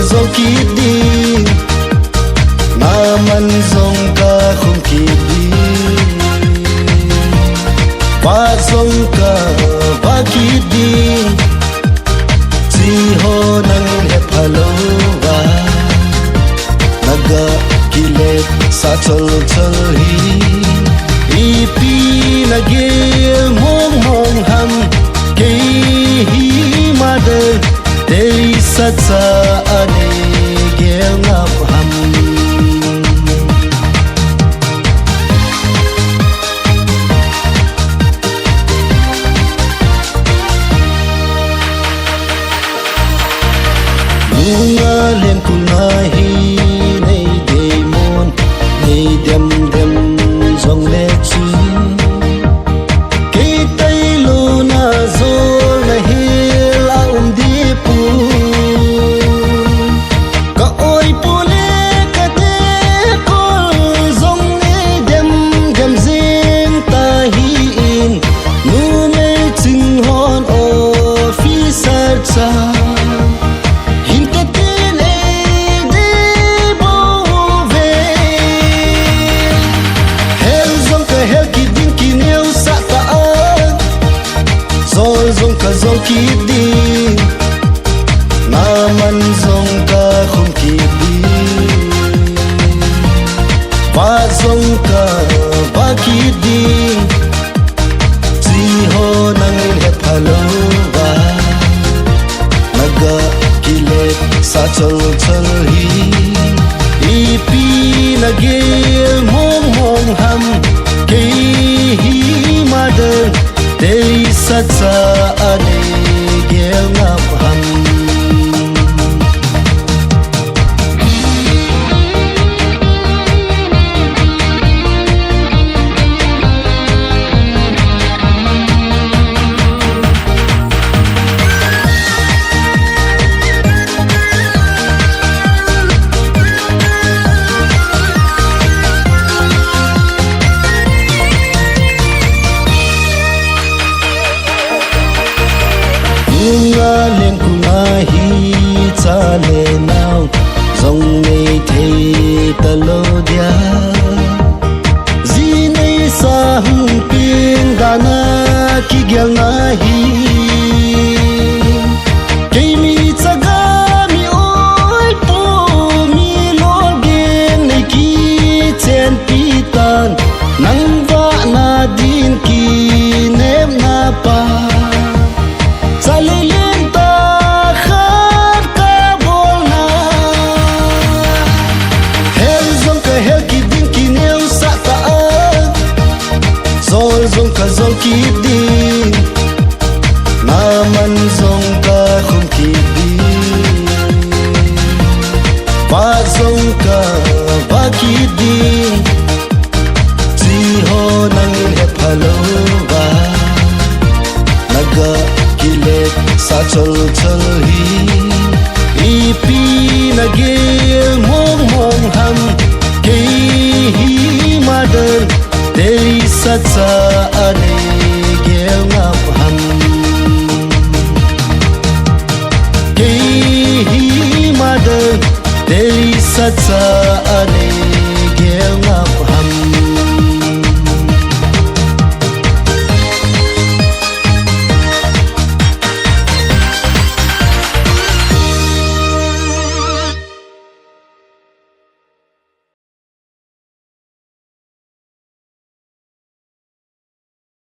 Zong kidi naman zong ka khum kidi ba zong ka ba kidi si ho nang hep halowa naga kilet sa chol chol hi ipi nagil mong mong ham ke hi mother Teri satsa ane gel ngap ham Lunga len kunahi nei demon nei dem dem zong le chu Ke tai lo na zor na hil a di pu ka oi pule ka te kol zong ne dem dem zing ta hi in nu me ching hon officer cha hin te tin e de bo ve hel zong ka hel ki din ki neu sa ta a zol zong ka zong ki din naman zong ka khum kidi ba zong ka ba kidi si ho nang hep halowa naga kilet sa chol chol hi ipi nagil mong mong ham ke hi mother teri satsa ane gel ngap ham Lunga len kunahi cha le nau zong nei thei ta lo dia zi nei sa hung pin dana ki gel na hi ke mi chaga mi oi po mi lo gen nei ki chen pi tan nang va na din ki nem na pa Salilin ta khat ka bolna hel zong ka hel ki din ki neu sa ta a zol zong ka zong ki din naman zong ka khum ki din ba zong ka ba ki din si ho nang hep halowa naga kilet sa chol chol hi ipi nagil mong mong ham ke hi mother teri satsa ane gel ngap ham ke hi mother teri satsa ane gel ngap